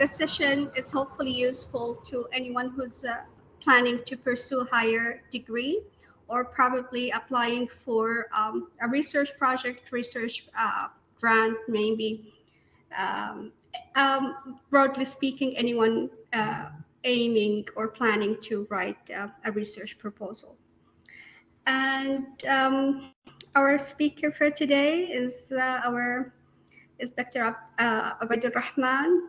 this session is hopefully useful to anyone who's planning to pursue a higher degree or probably applying for a research project, research grant, maybe. Um, Broadly speaking, anyone aiming or planning to write a research proposal. And our speaker for today is Dr. Obaid Rehman,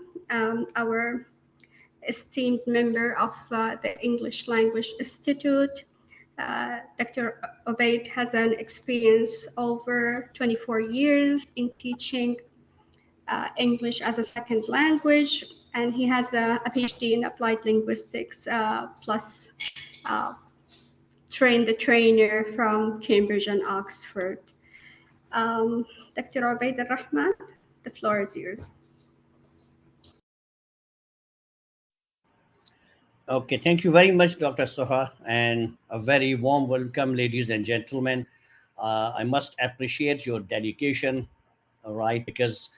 our esteemed member of the English Language Institute. Dr. Obaid has an experience over 24 years in teaching English as a second language, and he has a PhD in applied linguistics plus train the trainer from Cambridge and Oxford. Dr. Obaid Rehman, the floor is yours. Okay, thank you very much, Dr. Soha, and a very warm welcome, ladies and gentlemen. I must appreciate your dedication, right? Because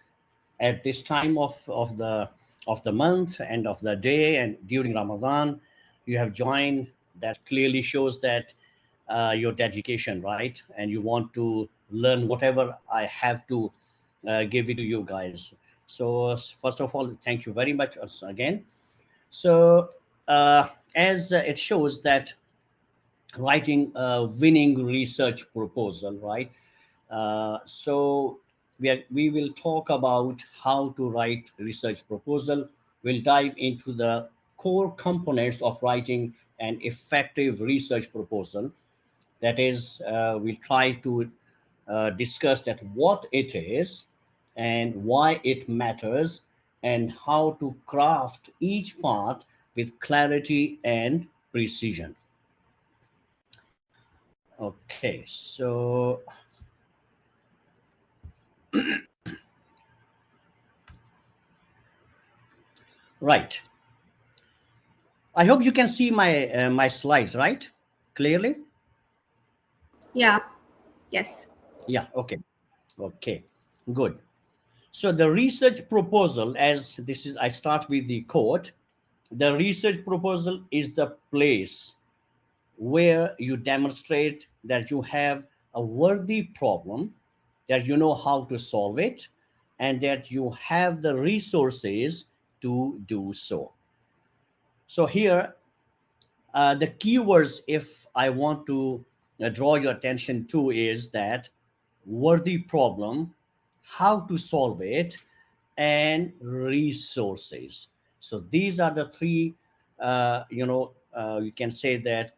at this time of the month and of the day and during Ramadan, you have joined. That clearly shows that your dedication, right? And you want to learn whatever I have to give it to you guys. So first of all, thank you very much again. So as it shows that writing a winning research proposal, right? So we will talk about how to write research proposal. We'll dive into the core components of writing an effective research proposal. That is, we'll try to discuss that what it is and why it matters and how to craft each part with clarity and precision. Okay, so right. I hope you can see my slides, right? Clearly? Yeah, yes. Yeah, okay. Okay. Good. So the research proposal, as this is, I start with the quote. The research proposal is the place where you demonstrate that you have a worthy problem, that you know how to solve it, and that you have the resources to do so. So here, the keywords, if I want to draw your attention to, is that worthy problem, how to solve it, and resources. So these are the three, you can say that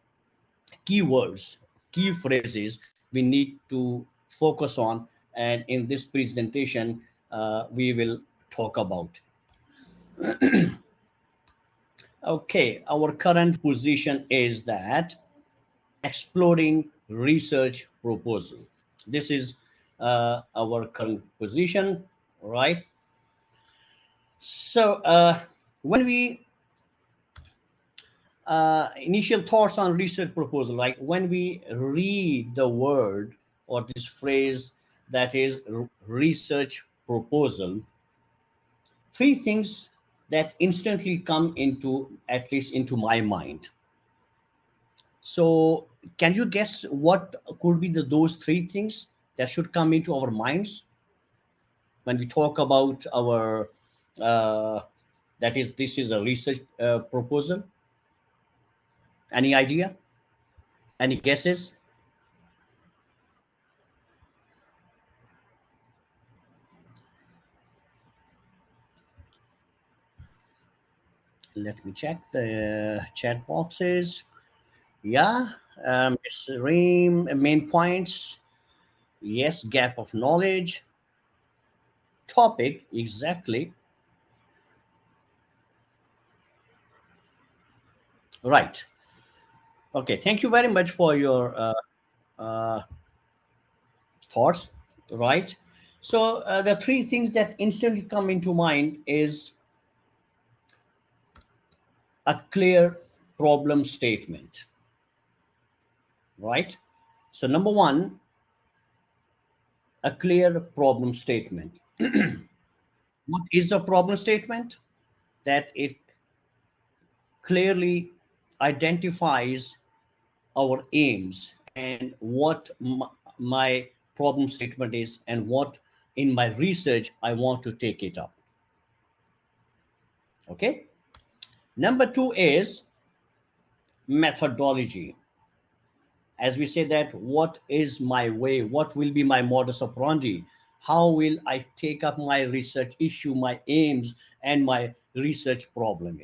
keywords, key phrases we need to focus on. And in this presentation, we will talk about. Okay, our current position is that exploring research proposal. This is our current position, right? So when we initial thoughts on research proposal, like when we read the word or this phrase that is research proposal, three things that instantly come into, at least into my mind. So can you guess what could be those three things that should come into our minds when we talk about our that is, this is a research proposal? Any idea? Any guesses? Let me check the chat boxes. Yeah, it's Reem, main points. Yes, gap of knowledge. Topic, exactly. Right. Okay, thank you very much for your uh, thoughts. Right. So the three things that instantly come into mind is a clear problem statement. Right. So number one, a clear problem statement. What is a problem statement? that it clearly identifies our aims and what my problem statement is and what in my research I want to take it up. Okay. Number two is methodology. As we say that, what is my way? What will be my modus operandi? How will I take up my research issue, my aims, and my research problem?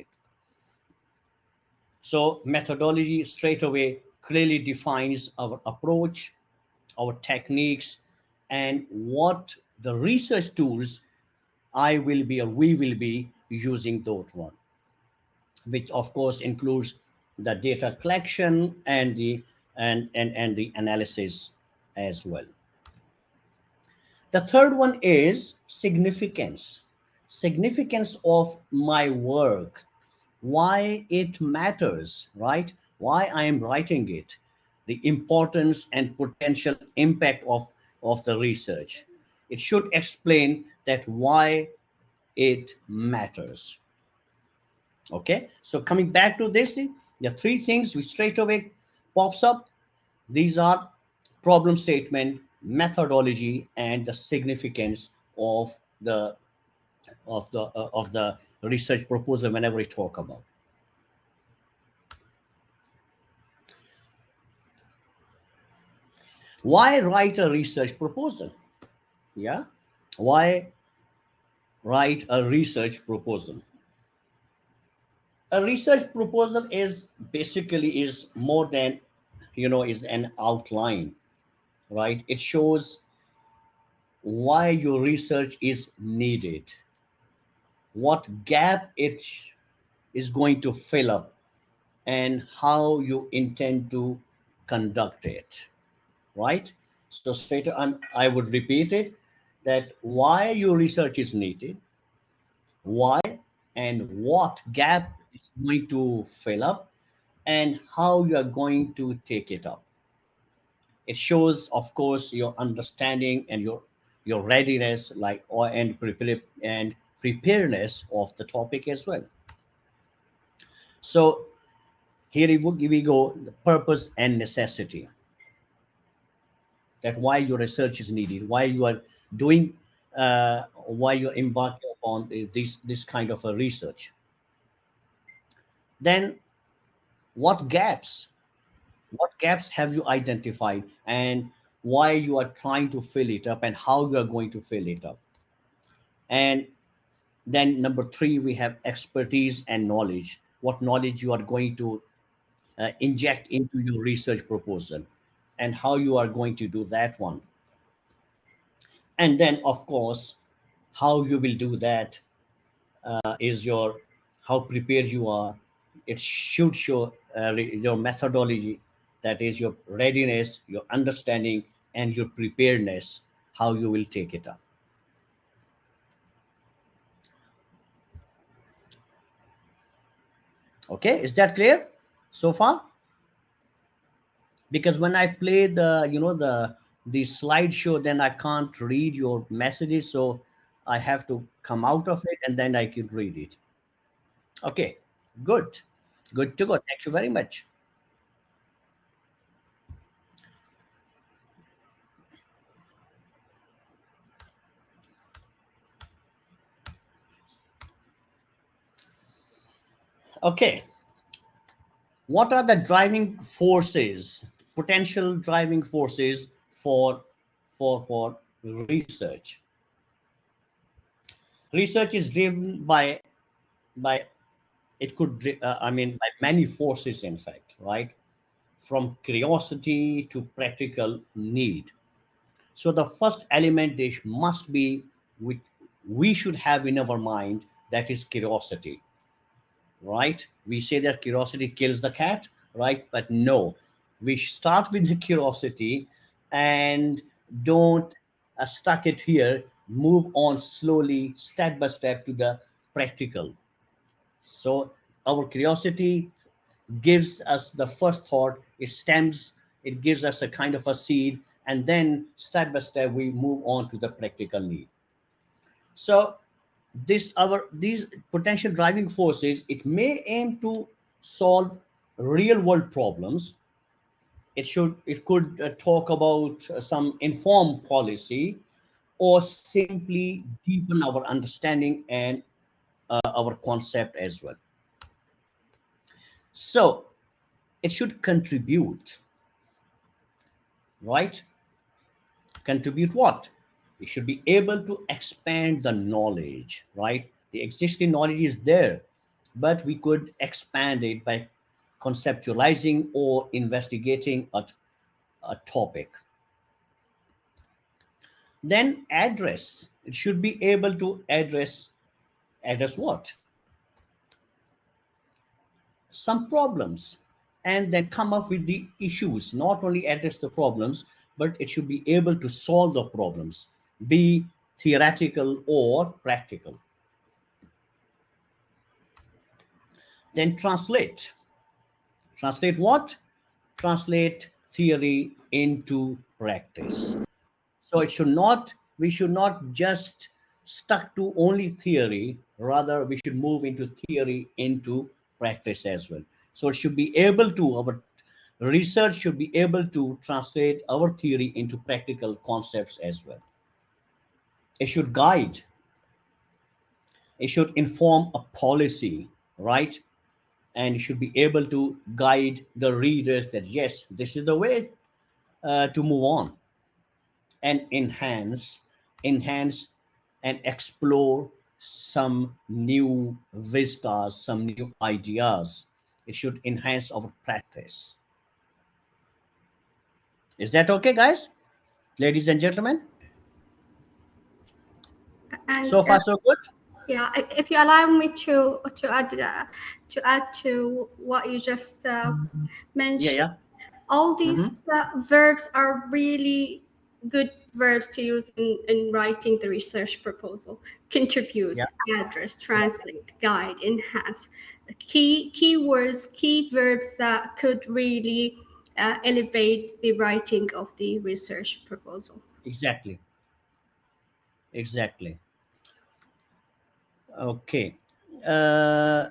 So methodology straight away clearly defines our approach, our techniques, and what the research tools I will be or we will be using those one, which of course includes the data collection and the analysis as well. The third one is significance. Significance of my work, why it matters, right? Why I am writing it, the importance and potential impact of the research. It should explain that why it matters. Okay, so coming back to this, the three things which straight away pops up, these are problem statement, methodology, and the significance of the of the research proposal whenever we talk about. Why write a research proposal? Yeah, why write a research proposal? A research proposal is basically is more than, is an outline, right? It shows why your research is needed, what gap it is going to fill up, and how you intend to conduct it, right? So straight, I would repeat it, that why your research is needed, why and what gap is going to fill up, and how you are going to take it up. It shows, of course, your understanding and your readiness, like or and preparedness of the topic as well. So here we go, the purpose and necessity, that why your research is needed, why you are doing, why you're embarking upon this kind of a research. Then what gaps, what gaps have you identified, and why you are trying to fill it up, and how you are going to fill it up. And then number three, we have expertise and knowledge, what knowledge you are going to inject into your research proposal, and how you are going to do that one. And then of course, how you will do that, is your, how prepared you are. It should show your methodology, that is your readiness, your understanding, and your preparedness, how you will take it up. Okay, is that clear so far? Because when I play the slideshow, then I can't read your messages, so I have to come out of it and then I can read it. Okay, good, good to go. Thank you very much. Okay, what are the driving forces, potential driving forces for research? Research is driven by it could I mean by many forces, in fact, right? From curiosity to practical need. So the first element they must be, which we should have in our mind, that is curiosity, right? We say that curiosity kills the cat, right? But no, we start with the curiosity and don't stuck it here. Move on slowly, step by step to the practical. So our curiosity gives us the first thought, it stems, it gives us a kind of a seed, and then step by step we move on to the practical need. So these potential driving forces, it may aim to solve real world problems. It could talk about some informed policy, or simply deepen our understanding and our concept as well. So it should contribute, right? Contribute what? We should be able to expand the knowledge, right? The existing knowledge is there, but we could expand it by conceptualizing or investigating a topic. Then address. It should be able to address what? Some problems, and then come up with the issues. Not only address the problems, but it should be able to solve the problems, be theoretical or practical. Then translate what? Translate theory into practice. So it should not we should not just stuck to only theory, rather we should move into theory into practice as well. So it should be able to our research should be able to translate our theory into practical concepts as well. It should guide, it should inform a policy, right? And it should be able to guide the readers that yes, this is the way to move on, and enhance and explore some new vistas, some new ideas. It should enhance our practice. Is that okay, guys? Ladies and gentlemen? And So far, so good? yeah, if you allow me to add to what you just Yeah, mentioned, yeah. all Mm-hmm. these verbs are really good verbs to use in writing the research proposal. Yeah, Contribute, address, yeah. translate, guide, enhance. Keywords, key verbs that could really elevate the writing of the research proposal. Exactly. Exactly. Okay. Uh,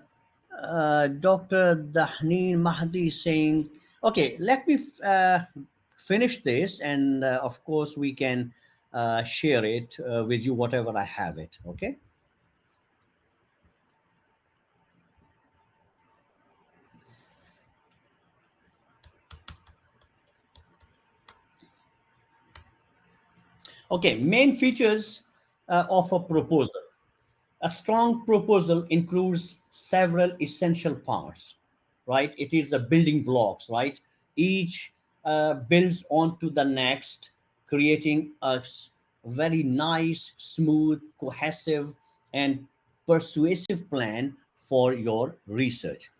Dr. Dahneen Mahdi saying, okay, let me finish this, and of course, we can share it with you, whatever I have it. Okay. Okay. Main features of a proposal. A strong proposal includes several essential parts, right? It is the building blocks, right? Each builds onto the next, creating very nice, smooth, cohesive, and persuasive plan for your research.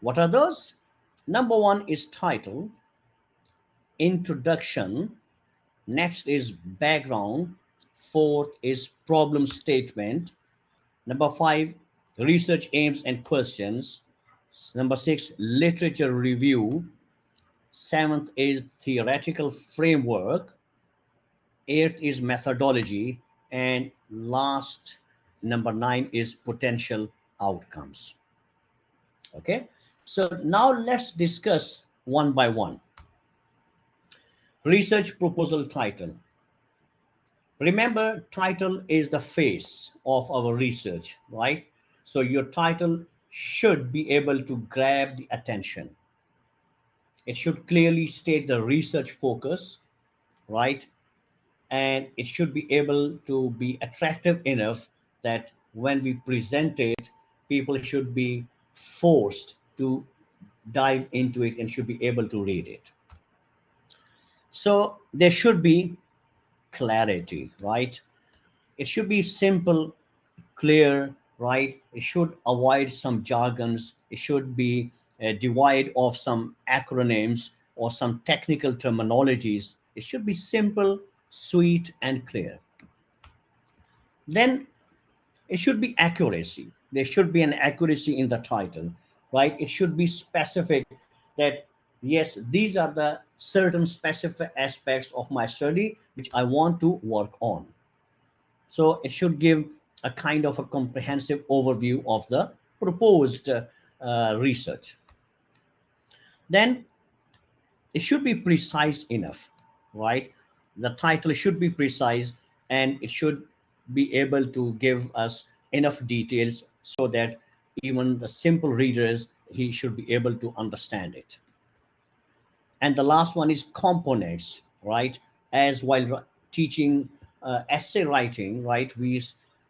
What are those? Number one is title, introduction. Next is background. Fourth is problem statement. Number five, research aims and questions. Number six, literature review. Seventh is theoretical framework. Eighth is methodology. And last, number nine is potential outcomes. Okay, so now let's discuss one by one. Research proposal title. Remember, title is the face of our research, right? So your title should be able to grab the attention. It should clearly state the research focus, right? And it should be able to be attractive enough that when we present it, people should be forced to dive into it and should be able to read it. So there should be clarity, right? It should be simple, clear, right? It should avoid some jargons. It should be devoid of some acronyms or some technical terminologies. It should be simple, sweet, and clear. Then it should be accuracy. There should be an accuracy in the title, right? It should be specific that, yes, these are the certain specific aspects of my study which I want to work on. So it should give a kind of a comprehensive overview of the proposed research. Then it should be precise enough, right? The title should be precise, and it should be able to give us enough details so that even the simple readers, he should be able to understand it. And the last one is components, right? As while teaching essay writing, right, we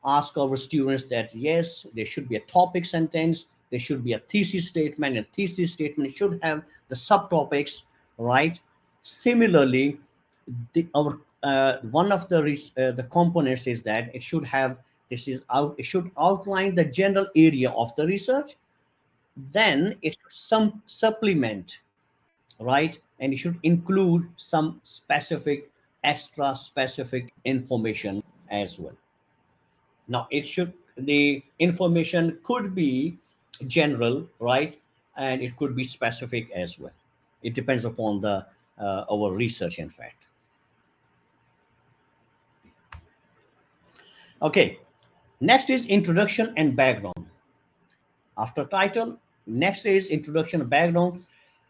ask our students that yes, there should be a topic sentence, there should be a thesis statement, and thesis statement should have the subtopics, right? Similarly, our one of the components is that it should have, this is out, it should outline the general area of the research. Then it should some supplement, right? And it should include some specific, extra specific information as well. Now, it should, the information could be general, right? And it could be specific as well. It depends upon the our research, in fact. Okay, next is introduction and background. After title, next is introduction and background.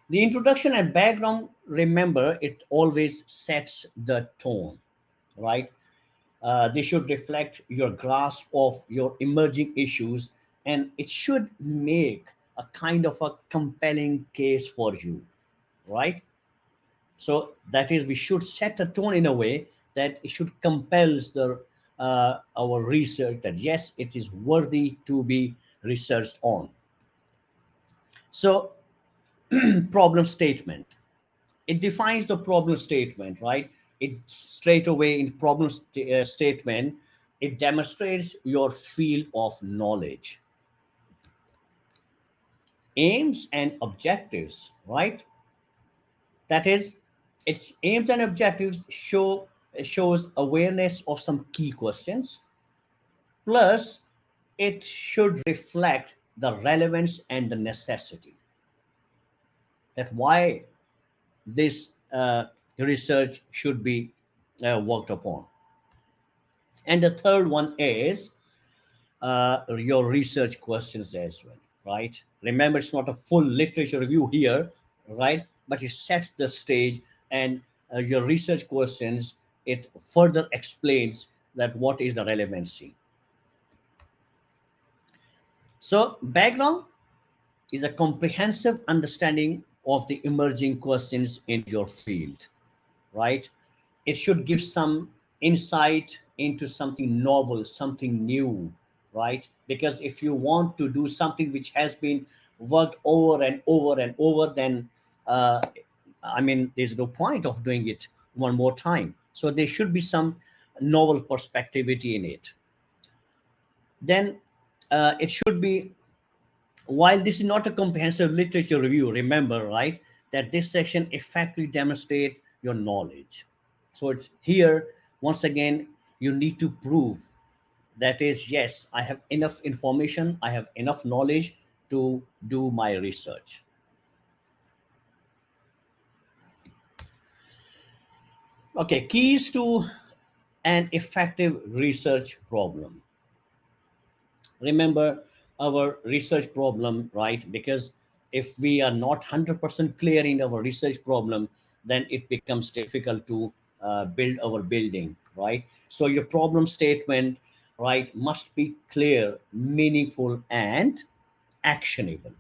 The introduction and background, remember, it always sets the tone, right? They should reflect your grasp of your emerging issues, and it should make a kind of a compelling case for you, right? So that is, we should set a tone in a way that it should compel the our research, that yes, it is worthy to be researched on. So problem statement, it defines the problem statement, right? It straight away in problem statement, it demonstrates your field of knowledge, aims and objectives, right? That is, its aims and objectives shows awareness of some key questions, plus it should reflect the relevance and the necessity, that why this research should be worked upon. And the third one is your research questions as well, right? Remember, it's not a full literature review here, right? But it sets the stage, and your research questions, it further explains that what is the relevancy. So background is a comprehensive understanding of the emerging questions in your field, right? It should give some insight into something novel, something new, right? Because if you want to do something which has been worked over and over and over, then uh, I mean, there's no point of doing it one more time. So there should be some novel perspectivity in it. Then it should be, while this is not a comprehensive literature review, remember, right, that this section effectively demonstrates your knowledge. So it's here, once again, you need to prove, that is, yes, I have enough information, I have enough knowledge to do my research. Okay, keys to an effective research problem. Remember our research problem, right? Because if we are not 100% clear in our research problem, then it becomes difficult to build our building, right? So your problem statement, right, must be clear, meaningful, and actionable,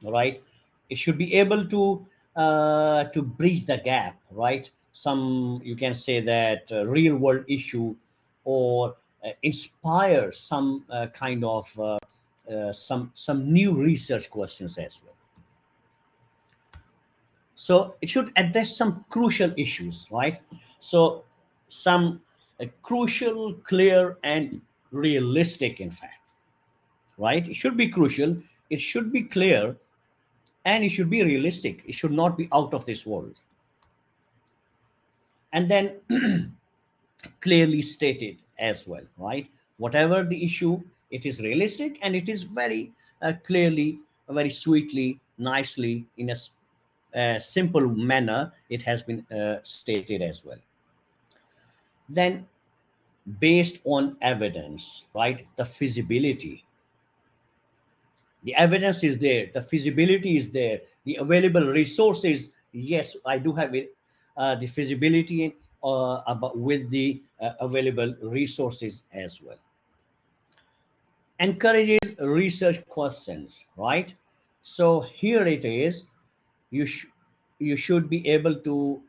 right? It should be able to bridge the gap, right? Some, you can say that real world issue, or inspire some kind of some new research questions as well. So it should address some crucial issues, right? So some crucial, clear, and realistic, in fact, right? It should be crucial, it should be clear, and it should be realistic. It should not be out of this world. And then clearly stated as well, right? Whatever the issue, it is realistic, and it is very clearly, very sweetly, nicely, in a simple manner, it has been stated as well. Then based on evidence, right? The feasibility, the evidence is there, the feasibility is there, the available resources. Yes, I do have it, the feasibility about with the available resources as well. Encourages research questions, right? So here it is. You you should be able to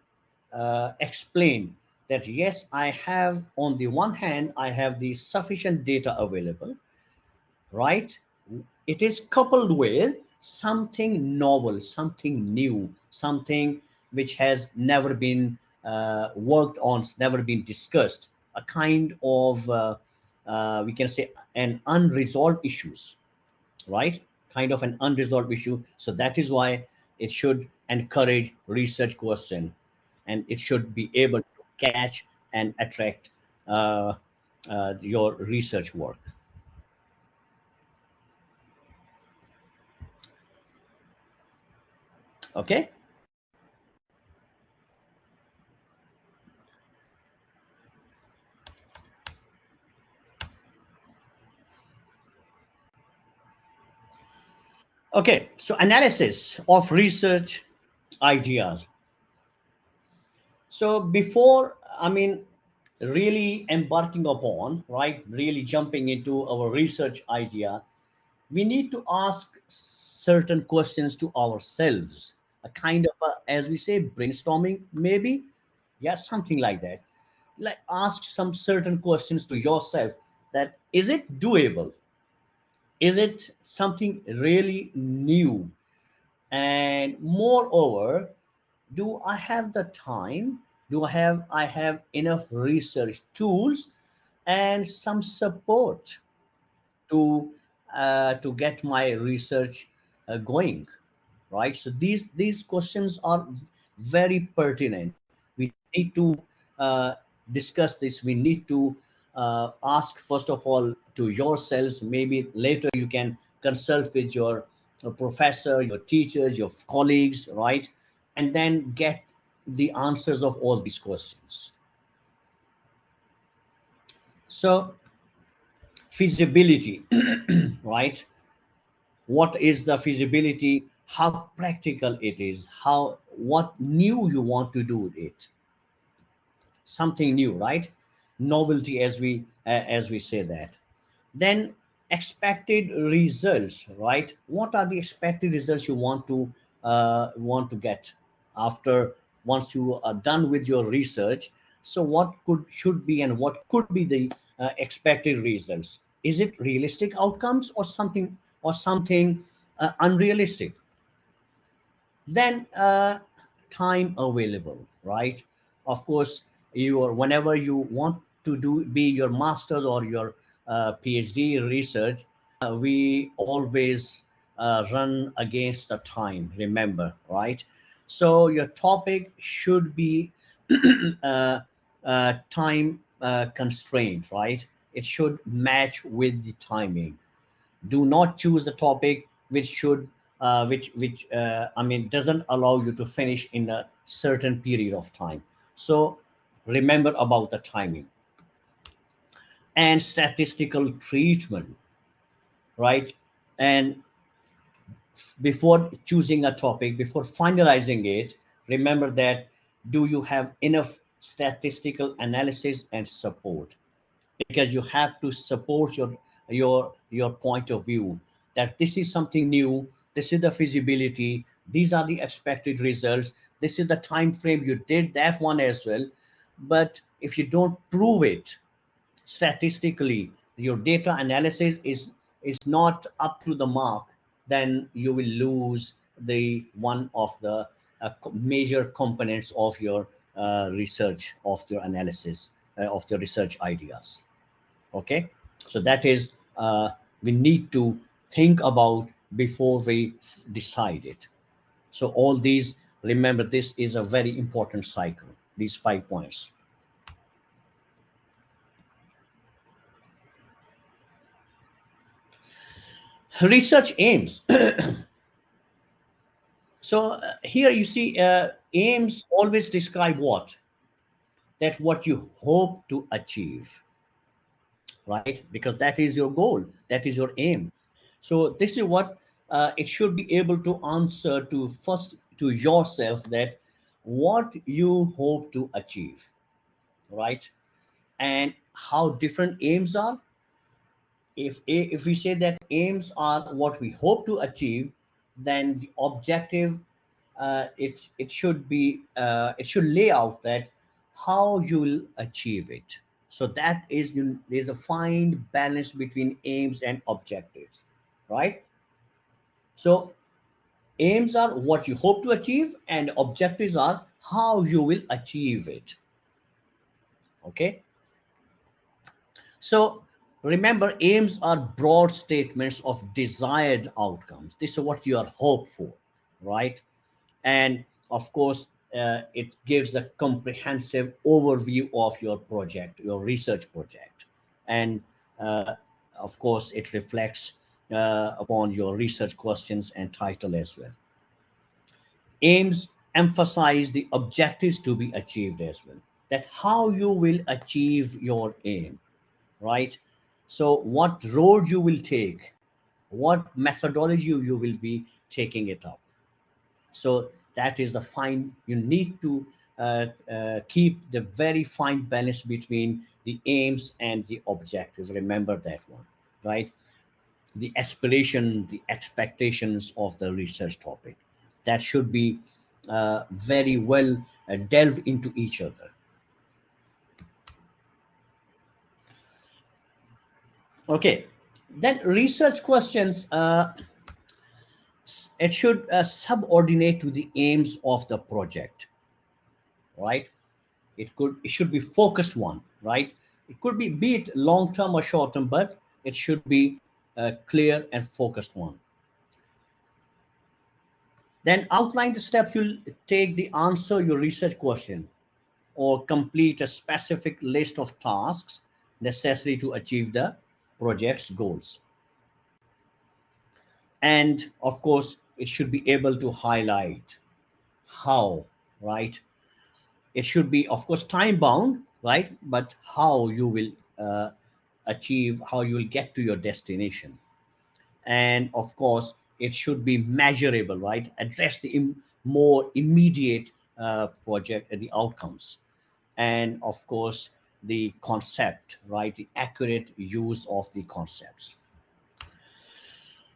explain that yes, I have, on the one hand, I have the sufficient data available, right? It is coupled with something novel, something new, something which has never been worked on, never been discussed, a kind of, we can say, an unresolved issues, right? Kind of an unresolved issue. So that is why it should encourage research question, and it should be able to catch and attract uh, your research work. Okay. Okay, so analysis of research ideas. So before, I mean, really embarking upon, right, really jumping into our research idea, we need to ask certain questions to ourselves, a kind of, as we say, brainstorming, maybe. Yeah, something like that. Like ask some certain questions to yourself, that is it doable? Is it something really new? And moreover, do I have the time? Do I have enough research tools and some support to get my research going, right? So these questions are very pertinent. We need to uh, discuss this. We need to ask first of all to yourselves. Maybe later you can consult with your professor, your teachers, your colleagues, right? And then get the answers of all these questions. So feasibility, right? What is the feasibility? How practical it is? How, what new you want to do with it? Something new, right? Novelty, as we say that. Then expected results, right? What are the expected results you want to get after, once you are done with your research? So what could should be and what could be the expected results? Is it realistic outcomes, or something unrealistic? Then time available, right? Of course, you are, whenever you want to do be your master's or your PhD research, we always run against the time, remember, right? So your topic should be uh, time constraint, right? It should match with the timing. Do not choose the topic which should which I mean doesn't allow you to finish in a certain period of time. So remember about the timing. And statistical treatment, right? And before choosing a topic, before finalizing it, remember that, do you have enough statistical analysis and support? Because you have to support your point of view, that this is something new, this is the feasibility, these are the expected results, this is the time frame you did that one as well. But if you don't prove it statistically, your data analysis is not up to the mark, then you will lose the one of the major components of your research, of your analysis, of your research ideas. Okay, so that is, we need to think about before we decide it. So all these, remember, this is a very important cycle, these 5 points. Research aims. So here you see, aims always describe what, that what you hope to achieve. right? Because that is your goal, that is your aim. So this is what it should be able to answer to first to yourself, that what you hope to achieve, right? And how different aims are. If we say that aims are what we hope to achieve, then the objective, it should lay out that how you will achieve it. So that is, there's a fine balance between aims and objectives, right? So aims are what you hope to achieve, and objectives are how you will achieve it. Okay. So remember, aims are broad statements of desired outcomes. This is what you are hoped for, right? And of course, it gives a comprehensive overview of your project, your research project. And uh, of course, it reflects upon your research questions and title as well. Aims emphasize the objectives to be achieved as well, that how you will achieve your aim, right? So what road you will take, what methodology you will be taking it up. So that is the fine. You need to keep the very fine balance between the aims and the objectives. Remember that one, right? The aspiration, the expectations of the research topic. That should be very well delved into each other. Okay, then research questions. It should subordinate to the aims of the project, right? It should be focused one, right? It could be it long term or short term, but it should be a clear and focused one. Then outline the steps you'll take to answer your research question, or complete a specific list of tasks necessary to achieve the project's goals. And of course, it should be able to highlight how, right? It should be, of course, time bound, right? But how you will achieve, how you will get to your destination. And of course, it should be measurable, right? Address the more immediate project, the outcomes. And of course, the concept, right? The accurate use of the concepts.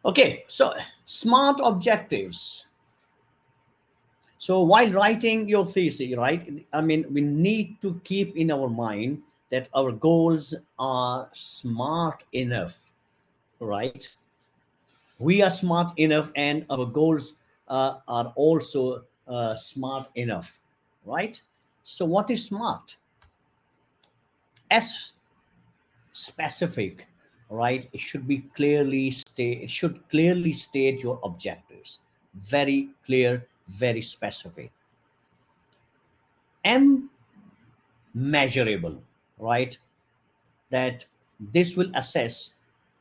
Okay, so smart objectives. So while writing your thesis, right, I mean, we need to keep in our mind that our goals are smart enough, right? We are smart enough, and our goals are also smart enough, right? So what is smart? S, specific, right? It should be clearly state. It should clearly state your objectives. Very clear, very specific. M, measurable, right? That this will assess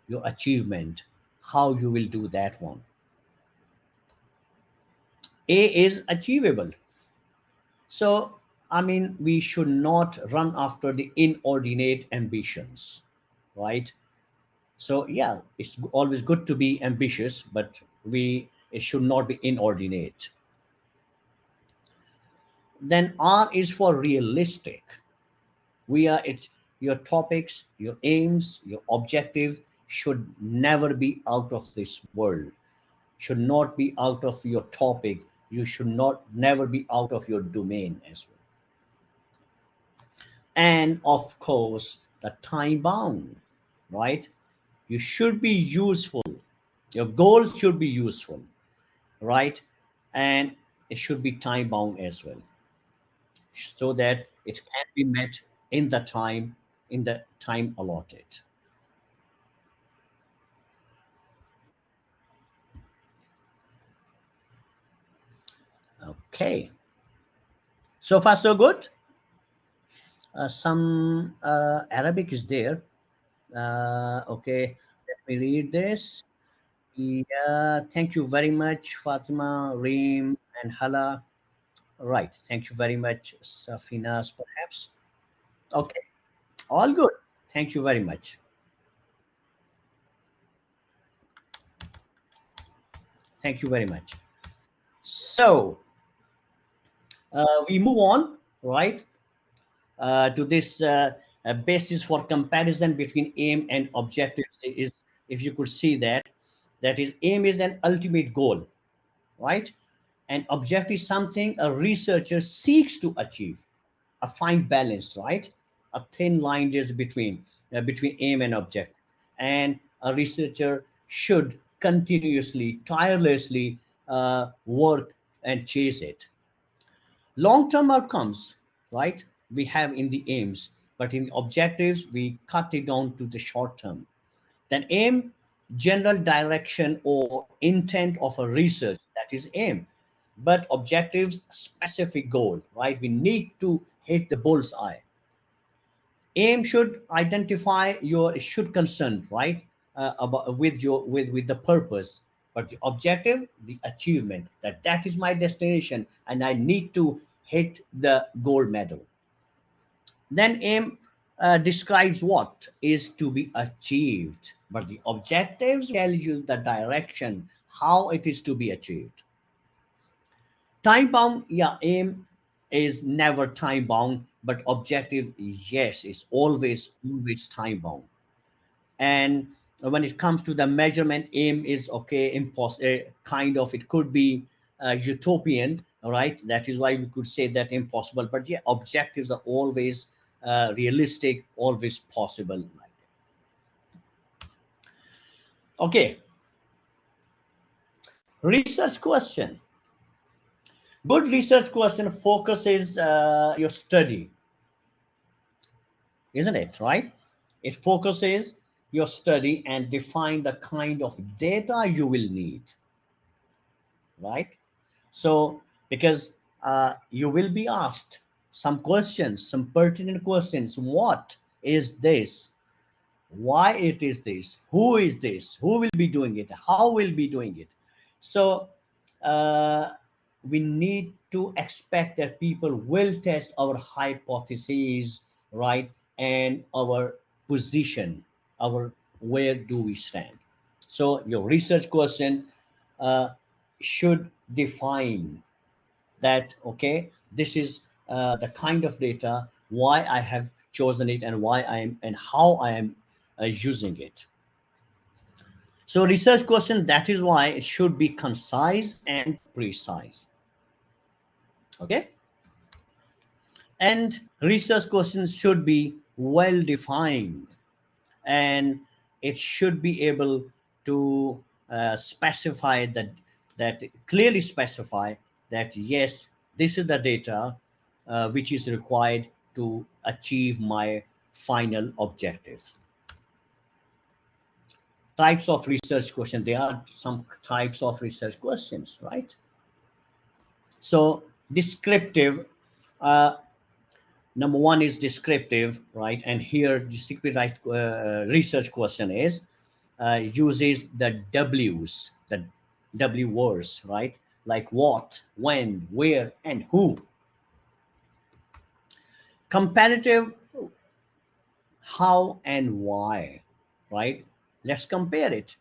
your achievement, how you will do that one. A is achievable. So, I mean, we should not run after the inordinate ambitions, right? So, yeah, it's always good to be ambitious, but it should not be inordinate. Then R is for realistic. We are it. Your topics, your aims, your objective should never be out of this world. Should not be out of your topic. You should not never be out of your domain as well. And of course, the time bound, right? You should be useful. Your goals should be useful, right? And it should be time bound as well, so that it can be met in the time allotted. Okay, so far so good. Some Arabic is there. Okay, let me read this. Yeah, thank you very much, Fatima, Reem, and Hala. Right, thank you very much, Safinas, perhaps. Okay, all good. Thank you very much. Thank you very much. So we move on, right, to this basis for comparison between aim and objectives is, if you could see that, that is, aim is an ultimate goal, right? And objective is something a researcher seeks to achieve, a fine balance, right? A thin line is between aim and objective, and a researcher should continuously, tirelessly work and chase it. Long-term outcomes, right? We have in the aims, but in objectives we cut it down to the short term. Then aim, general direction or intent of a research, that is aim. But objectives, specific goal, right? We need to hit the bullseye. Aim should identify your, it should concern, right, about with your with the purpose. But the objective, the achievement, that is my destination and I need to hit the gold medal. Then aim describes what is to be achieved, but the objectives tell you the direction, how it is to be achieved. Time bound, yeah, aim is never time bound, but objective, yes, is always time bound. And when it comes to the measurement, aim is okay, kind of, it could be utopian, all right? That is why we could say that impossible, but yeah, objectives are always realistic, always possible. Okay, research question. Good research question focuses your study, isn't it, right? It focuses your study and define the kind of data you will need, right? So, because you will be asked some questions, some pertinent questions. What is this? Why it is this? Who is this? Who will be doing it? How will be doing it? So, uh, we need to expect that people will test our hypotheses, right? And our position, our where do we stand? So, your research question uh, should define that, okay, this is the kind of data, why I have chosen it, and why I am and how I am using it. So research question, that is why it should be concise and precise. Okay, and research questions should be well defined, and it should be able to specify that clearly specify that yes, this is the data which is required to achieve my final objective. Types of research questions, there are some types of research questions, right? So descriptive, uh, number one is descriptive, right? And here descriptive research question is uses the W's, the W words, right? Like what, when, where, and who. Comparative, how and why, right? Let's compare it.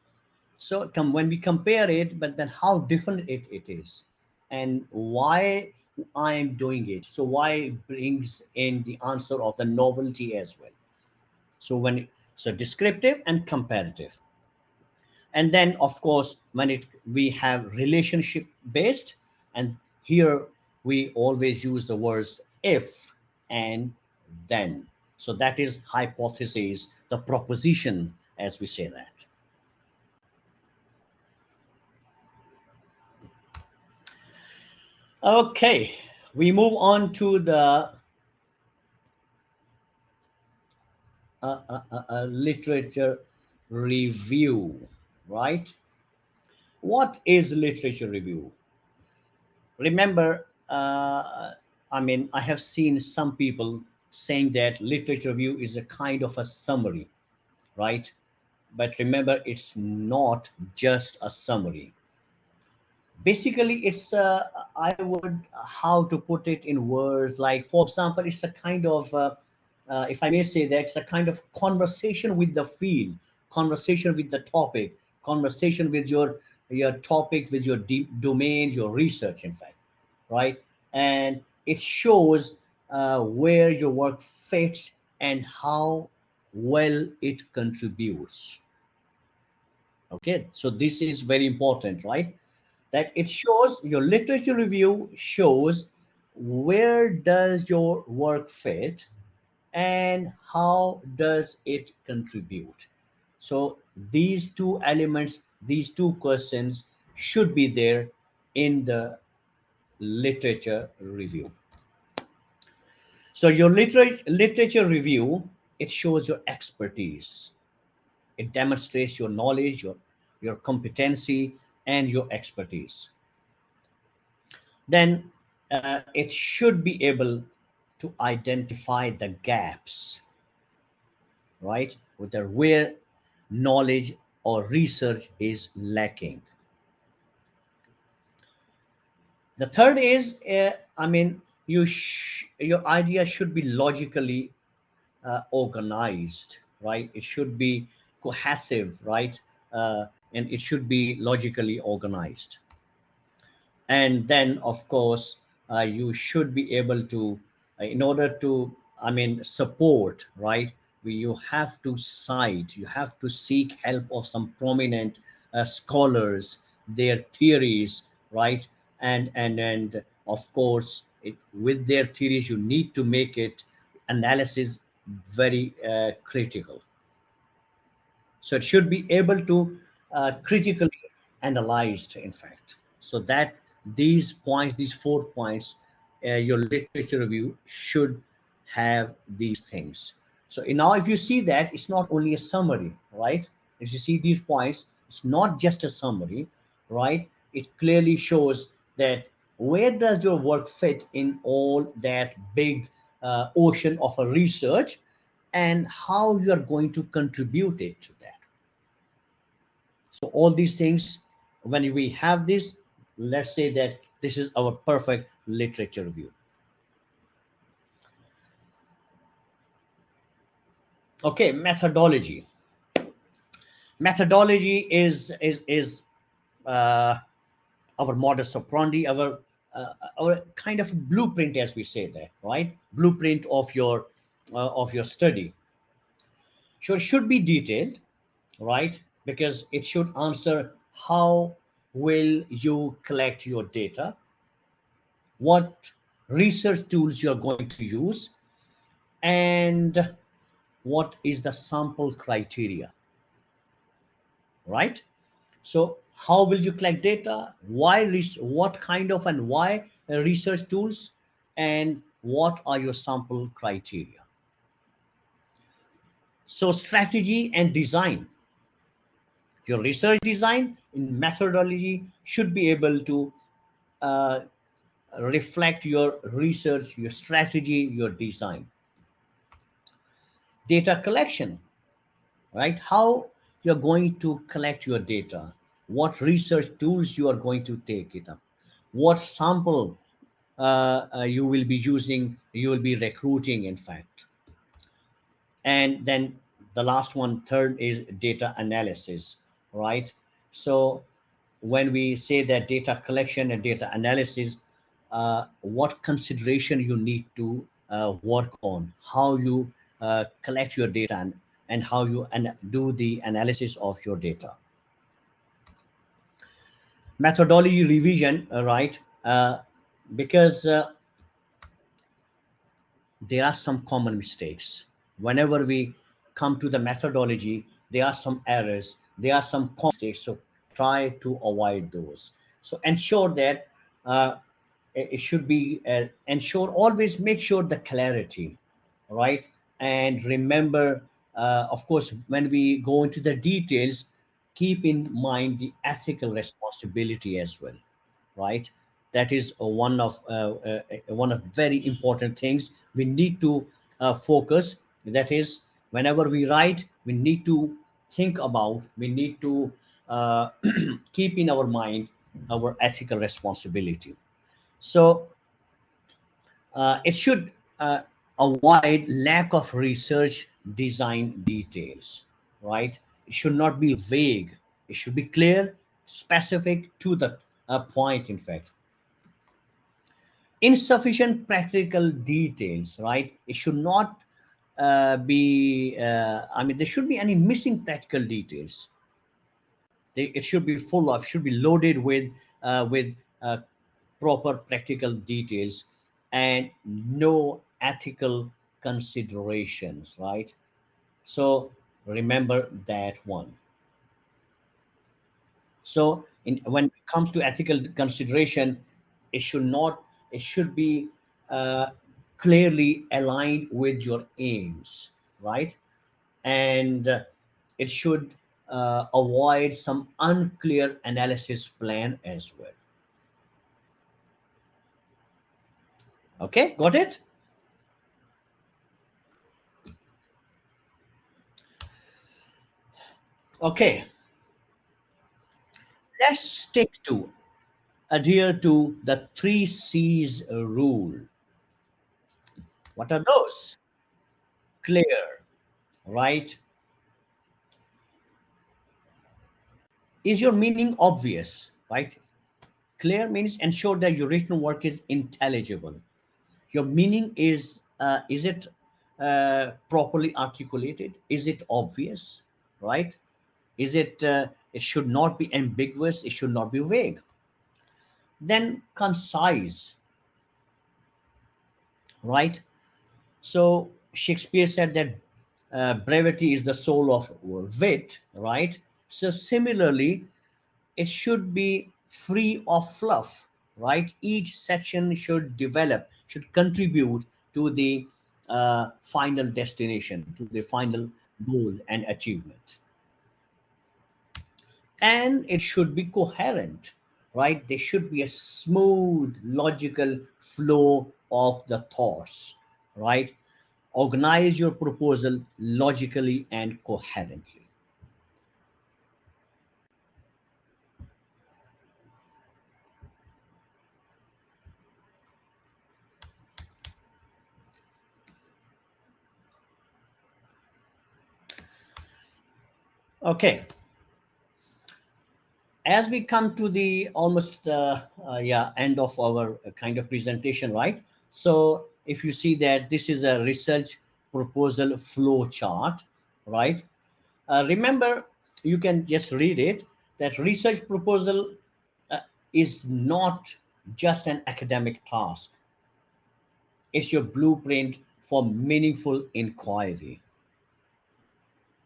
So when we compare it, but then how different it is, and why I am doing it. So why it brings in the answer of the novelty as well. So so descriptive and comparative. And then of course when it we have relationship based, and here we always use the words if and then. So that is hypothesis, the proposition, as we say that. Okay, we move on to the literature review, right? What is literature review? Remember, I mean, I have seen some people saying that literature review is a kind of a summary, right? But remember, it's not just a summary. Basically, it's I would, how to put it in words, like for example, it's a kind of if I may say that, it's a kind of conversation with the field, conversation with the topic, conversation with your your topic with your deep domain, your research, in fact, right? And it shows where your work fits and how well it contributes. Okay, so this is very important, right? That it shows your literature review shows where does your work fit and how does it contribute. So these two elements, these two questions should be there in the literature review. So your literature review, it shows your expertise. It demonstrates your knowledge, your competency, and your expertise. Then it should be able to identify the gaps, right? Where knowledge or research is lacking. The third is, your idea should be logically organized, right? It should be cohesive, right? And it should be logically organized. And then, of course, you should be able to, in order to, support, right? You have to cite, you have to seek help of some prominent scholars, their theories, right? And of course, with their theories, you need to make it analysis very critical. So it should be able to critically analyzed, in fact, so that these points, these 4 points, your literature review should have these things. So now, if you see that, it's not only a summary, right? If you see these points, it's not just a summary, right? It clearly shows that where does your work fit in all that big ocean of a research, and how you are going to contribute it to that. So all these things, when we have this, let's say that this is our perfect literature review. Okay, methodology. Methodology is uh, our modus operandi, our kind of blueprint, as we say there, right? Blueprint of your study. So it should be detailed, right? Because it should answer how will you collect your data, what research tools you are going to use, and what is the sample criteria, right? So how will you collect data, what kind of and why research tools, and what are your sample criteria. So strategy and design. Your research design in methodology should be able to uh, reflect your research, your strategy, your design. Data collection, right? How you're going to collect your data, what research tools you are going to take it up, what sample you will be using, you will be recruiting, in fact. And then the last one, third, is data analysis, right? So when we say that data collection and data analysis, what consideration you need to work on, how you collect your data, and how you do the analysis of your data. Methodology revision, right? Because there are some common mistakes. Whenever we come to the methodology, there are some errors, there are some common mistakes. So try to avoid those. So ensure that it should be ensure, always make sure the clarity, right? And remember, of course, when we go into the details, keep in mind the ethical responsibility as well, right? That is one of very important things we need to focus. That is, whenever we write, we need to think about, we need to uh, keep in our mind our ethical responsibility. So it should avoid lack of research design details, right? It should not be vague. It should be clear, specific to the point, in fact. Insufficient practical details, right? It should not I mean, there should be any missing practical details. It should be full of, should be loaded with uh, proper practical details and no ethical considerations, right? So remember that one. So when it comes to ethical consideration, it should not, it should be uh, clearly aligned with your aims, right? And it should avoid some unclear analysis plan as well. Okay, got it? Okay, let's stick to adhere to the three C's rule. What are those? Clear, right? Is your meaning obvious, right? Clear means ensure that your written work is intelligible. Your meaning is it properly articulated? Is it obvious, right? Is it? It should not be ambiguous. It should not be vague. Then concise, right? So Shakespeare said that brevity is the soul of wit, right? So similarly, it should be free of fluff, right? Each section should develop, should contribute to the final destination, to the final goal and achievement. And it should be coherent, right? There should be a smooth, logical flow of the thoughts, right? Organize your proposal logically and coherently. Okay, as we come to the almost end of our kind of presentation, right? So if you see that this is a research proposal flow chart, right? Remember, you can just read it, that research proposal uh, is not just an academic task. It's your blueprint for meaningful inquiry.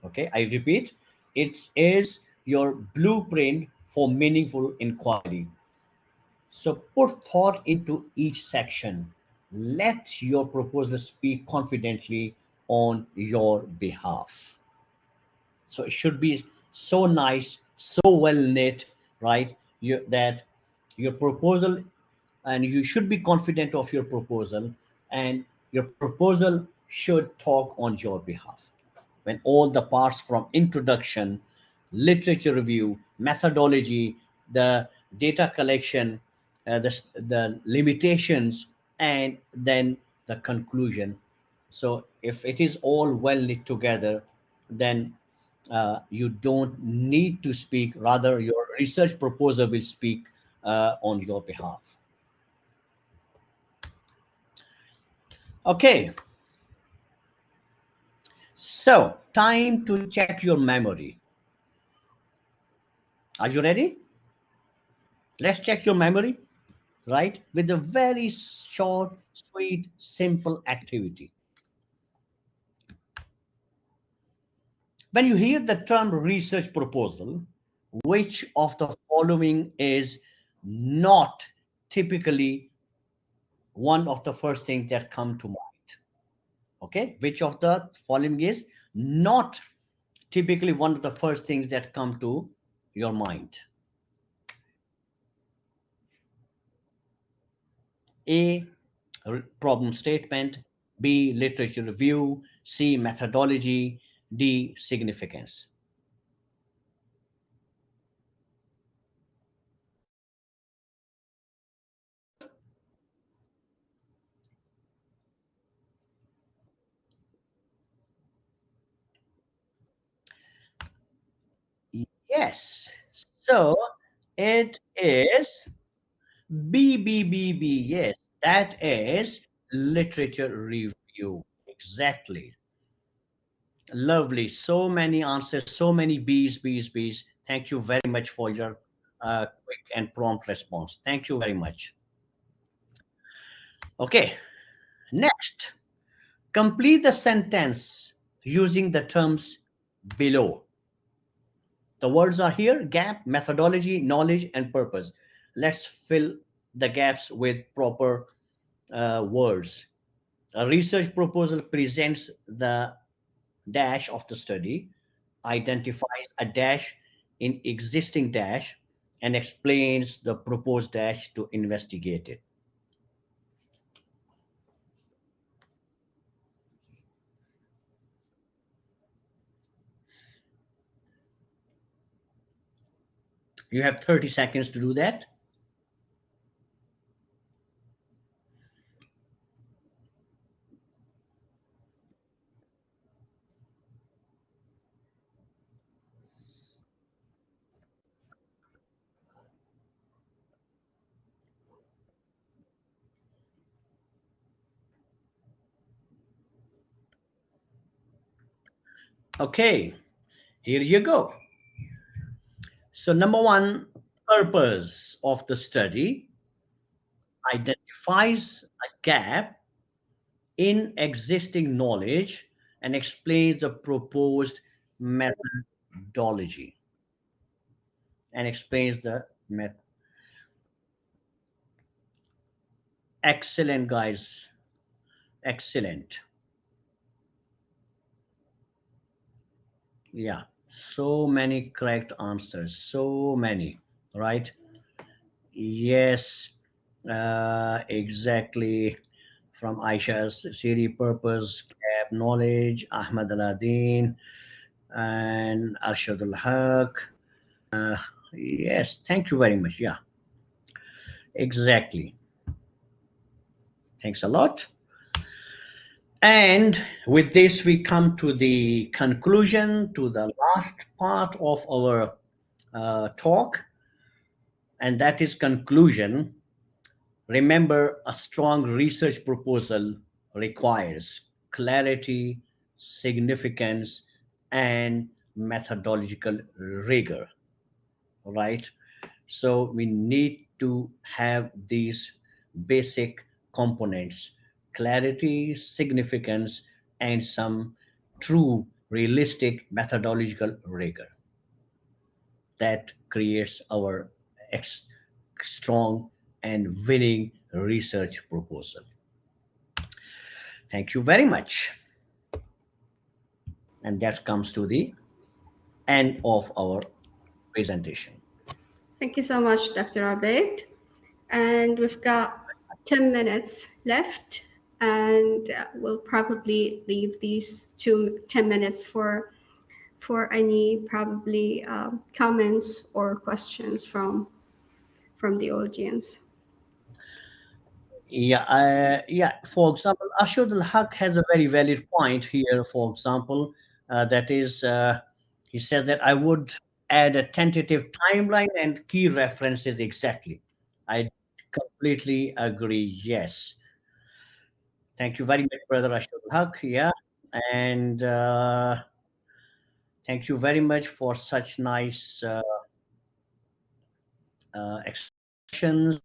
Okay, I repeat, it is your blueprint for meaningful inquiry. So put thought into each section. Let your proposal speak confidently on your behalf. So it should be so nice, so well knit, right? That your proposal, and you should be confident of your proposal, and your proposal should talk on your behalf. When all the parts from introduction, literature review, methodology, the data collection, the limitations, and then the conclusion. So if it is all well knit together, then you don't need to speak, rather your research proposal will speak on your behalf. Okay, so time to check your memory. Are you ready? Let's check your memory, right? With a very short, sweet, simple activity. When you hear the term research proposal, which of the following is not typically one of the first things that come to mind? Okay, which of the following is not typically one of the first things that come to your mind? A, problem statement, B, literature review, C, methodology, D, significance. Yes. So It is B. Yes, that is literature review. Exactly. Lovely. So many answers, so many B's. Thank you very much for your quick and prompt response. Thank you very much. Okay, next, complete the sentence using the terms below. The words are here: gap, methodology, knowledge, and purpose. Let's fill the gaps with proper words. A research proposal presents the dash of the study, identifies a dash in existing dash, and explains the proposed dash to investigate it. You have 30 seconds to do that. Okay, here you go. So, number one, purpose of the study identifies a gap in existing knowledge and explains the proposed methodology and explains the met. Excellent, guys. Excellent. Yeah. So many correct answers. So many. Right? Yes. Exactly. From Aisha's Siri Purpose, Gap Knowledge, Ahmad Aladin, and Arshadul Haq. Yes. Thank you very much. Yeah. Exactly. Thanks a lot. And with this, we come to the conclusion, to the last part of our talk, and that is conclusion. Remember, a strong research proposal requires clarity, significance, and methodological rigor, right? So we need to have these basic components: clarity, significance, and some true, realistic methodological rigor that creates our strong and winning research proposal. Thank you very much. And that comes to the end of our presentation. Thank you so much, Dr. Obaid. And we've got 10 minutes left, and we'll probably leave these 10 minutes for any probably comments or questions from the audience. Yeah. For example, Ashud al Haq has a very valid point here. For example, that is, he said that I would add a tentative timeline and key references exactly. I completely agree. Yes. Thank you very much, brother Ashud al Haq. Yeah. And thank you very much for such nice expressions.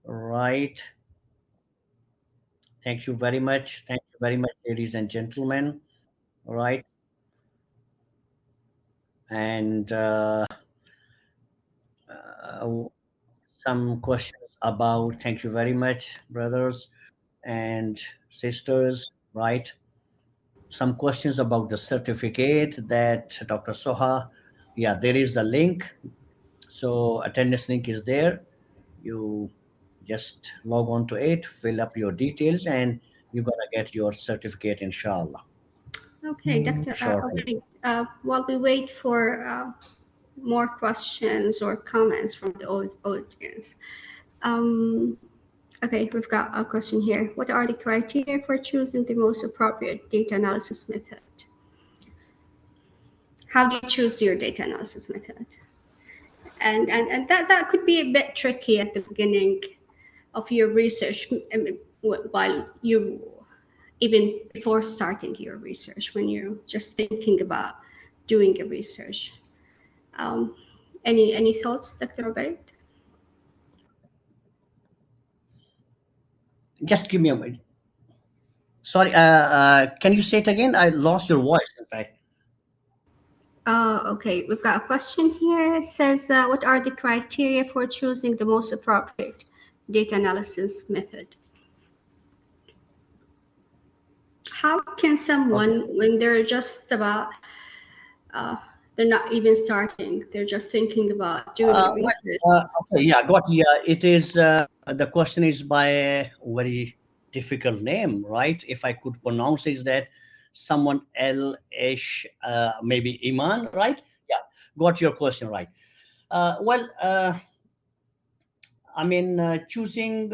Right. Thank you very much. Thank you very much, ladies and gentlemen. All right. And uh, some questions about, thank you very much, brothers and sisters, right? Some questions about the certificate that Dr. Soha, yeah, there is the link. So attendance link is there. You just log on to it, fill up your details, and you're gonna get your certificate, inshallah, Okay, Dr. shortly. Obaid, while we wait for more questions or comments from the audience, um, okay, we've got a question here. What are the criteria for choosing the most appropriate data analysis method? How do you choose your data analysis method? And that could be a bit tricky at the beginning of your research, while you, even before starting your research, when you're just thinking about doing a research. Um, any thoughts, Dr. Obaid? Just give me a minute. Sorry, can you say it again? I lost your voice, in fact. Okay, we've got a question here. It says, what are the criteria for choosing the most appropriate data analysis method? How can Okay. someone, when they're just about, uh, they're not even starting, they're just thinking about doing a research? Okay, yeah, got you. Yeah, it is. The question is by a very difficult name, right? If I could pronounce is that someone L H, maybe Iman, right? Yeah, got your question right. Well, I mean, choosing,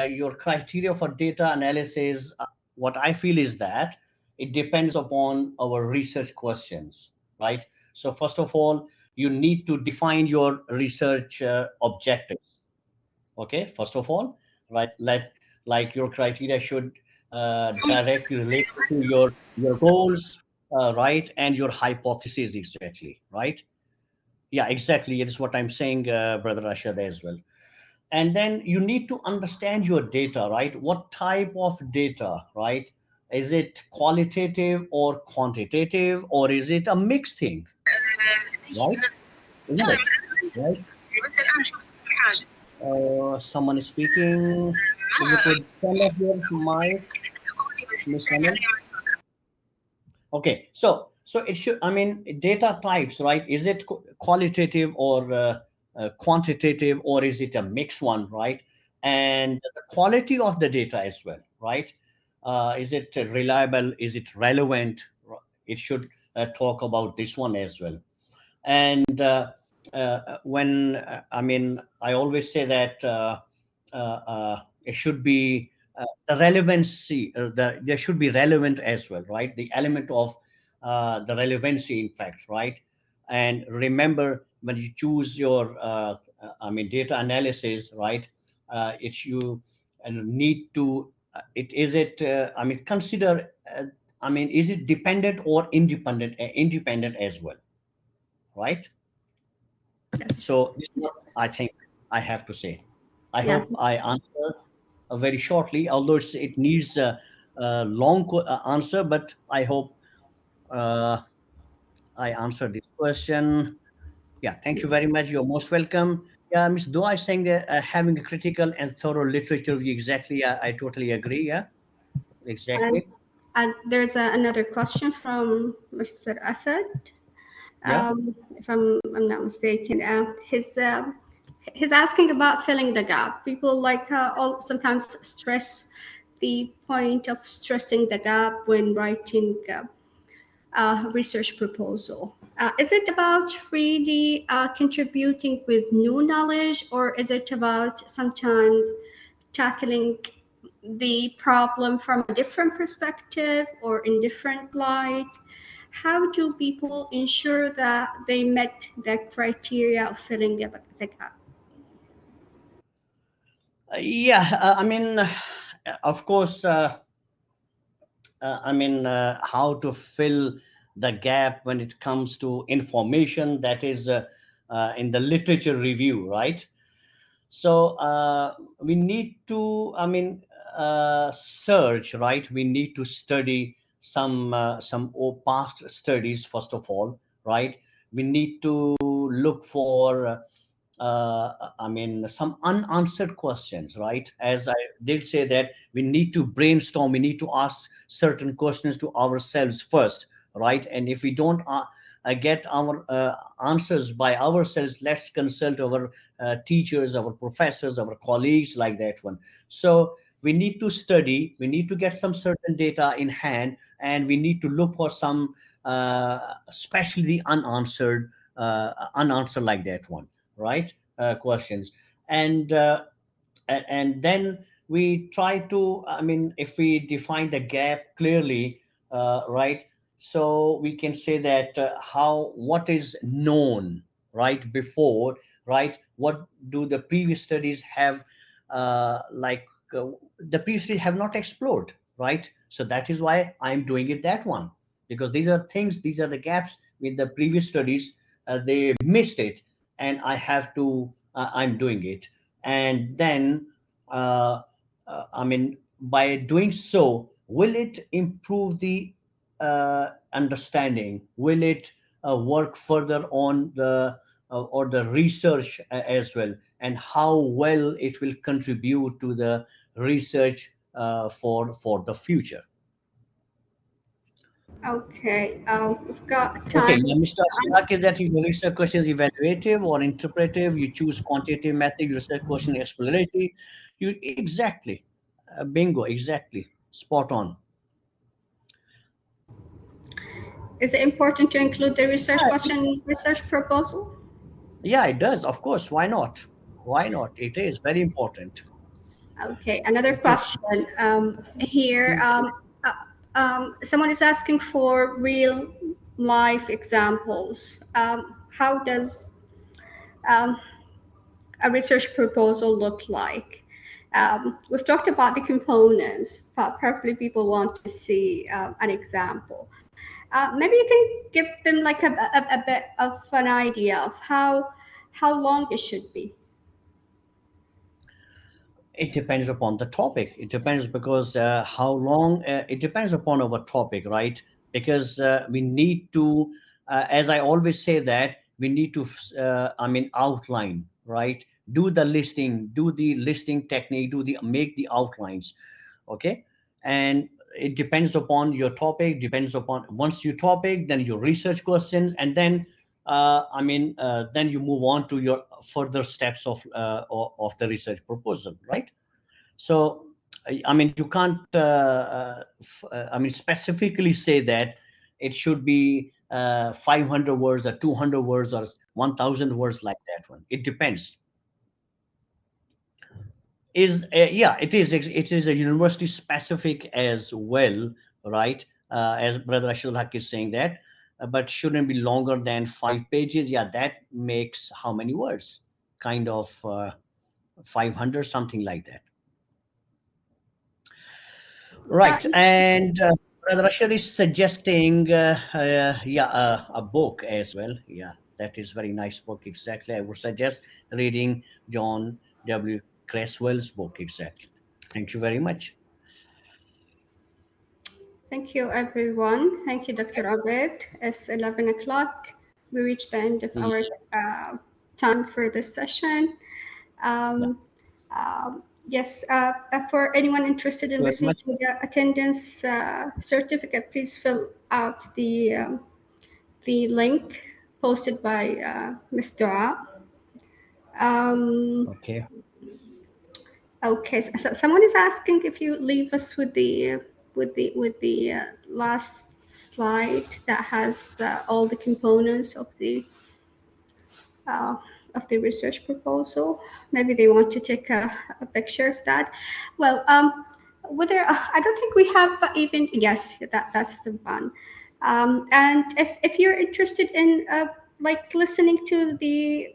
your criteria for data analysis, what I feel is that it depends upon our research questions, right? So, first of all, you need to define your research objectives, okay? First of all, right? Like your criteria should directly relate to your goals, right? And your hypotheses, exactly, right? Yeah, exactly. It is what I'm saying, Brother Rashad, as well. And then you need to understand your data, right? What type of data, right? Is it qualitative or quantitative, or is it a mixed thing, right? Isn't it? Right? Someone is speaking. If you could turn off your mic, Miss Anil. Okay, so it should. I mean, data types, right? Is it qualitative or quantitative, or is it a mixed one, right? And the quality of the data as well, right? Is it reliable? Is it relevant? It should talk about this one as well. And when I mean, I always say that it should be the relevancy. There should be relevant as well, right? The element of the relevancy, in fact, right? And remember, when you choose your, data analysis, right? It's you need to. It is it. Consider. Is it dependent or independent? Independent as well, right? Yes. So this is what I think I have to say. I Yeah. hope I answer very shortly, although it needs a long answer, but I hope uh, I answered this question. Yeah, thank you very much. You're most welcome. Yeah, Ms. Dua is saying that having a critical and thorough literature review, exactly. I totally agree. Yeah, And, exactly. and there's another question from Mr. Asad. Yeah. If I'm not mistaken, he's asking about filling the gap. People like all sometimes stress the point of stressing the gap when writing research proposal. Is it about really contributing with new knowledge, or is it about sometimes tackling the problem from a different perspective or in different light? How do people ensure that they met the criteria of filling the gap? Yeah. Of course. How to fill the gap when it comes to information that is in the literature review, right? So we need to, search, right? We need to study some past studies first of all, right? We need to look for some unanswered questions, right? As I did say that we need to brainstorm, we need to ask certain questions to ourselves first, right? And if we don't get our answers by ourselves, let's consult our teachers, our professors, our colleagues, like that one. So we need to study, we need to get some certain data in hand, and we need to look for some, especially the unanswered like that one, right? Questions, and and then we try to. If we define the gap clearly, right? So we can say that how what is known. right before, right, what do the previous studies have, like the previous studies have not explored, right? So that is why I'm doing it that one, because these are things, these are the gaps with the previous studies, they missed it, and I have to, I'm doing it. And then uh, I mean, by doing so, will it improve the understanding? Will it work further on the or the research as well, and how well it will contribute to the research for the future? Okay, we've got Okay, time yeah, Mr. to Asrak, is that your research question is evaluative or interpretive? You choose quantitative method, your research question exploratory. You exactly, bingo, exactly, spot on. Is it important to include the research question in research proposal? Yeah, it does. Of course. Why not? Why not? It is very important. Okay, another To, question here. to Uh, Someone is asking for real life examples. How does um, a research proposal look like? We've talked about the components, but probably people want to see an example. Maybe you can give them like a bit of an idea of how long it should be. it depends upon the topic. It depends because how long. It depends upon our topic, right? Because we need to, as I always say, that we need to, I mean, outline, right? Do the listing, do the listing technique, do the make the outlines, okay? And it depends upon your topic, depends upon once your topic, then your research questions, and then then you move on to your further steps of the research proposal, right? So I mean, you can't I mean, specifically say that it should be 500 words or 200 words or 1000 words, like that one. It depends. Is Yeah, it is, it is a university specific as well, right? As brother Ashul Haq is saying that, but shouldn't be longer than 5 pages. Yeah, that makes how many words? Kind of 500, something like that. Uh, Right, and brother Ashul is suggesting yeah, a book as well. Yeah, that is very nice book, exactly. I would suggest reading John W. Creswell's book, exactly. Thank you very much. Thank you, everyone. Thank you, Dr. Obaid. It's 11 o'clock. We reached the end of Yeah, our time for this session. yeah. Um, yes, for anyone interested in Thank you very much. receiving the attendance certificate, please fill out the link posted by Ms. Dua. Um, Okay. okay, so someone is asking if you leave us with the last slide that has all the components uh, of the research proposal. Maybe they want to take a picture of that. Well, whether I don't think we have even, yes, that's the one. And if you're interested in like listening to the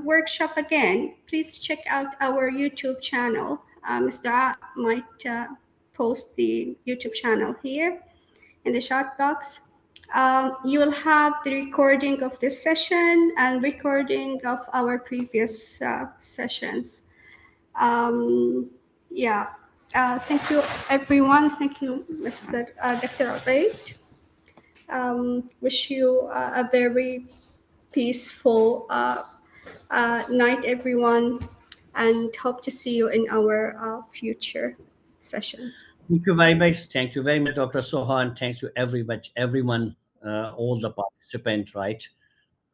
workshop again, please check out our YouTube channel. Mr. A might post the YouTube channel here in the chat box. You will have the recording of this session and recording of our previous sessions. Um, yeah. Thank you, everyone. Thank you, Mr. Dr. Obaid. Wish you a very peaceful night, everyone, and hope to see you in our future sessions. Thank you very much. Thank you very much, Dr. Sohan. Thanks to everyone, all the participants, right?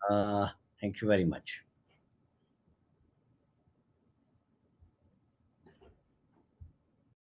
Uh, Thank you very much.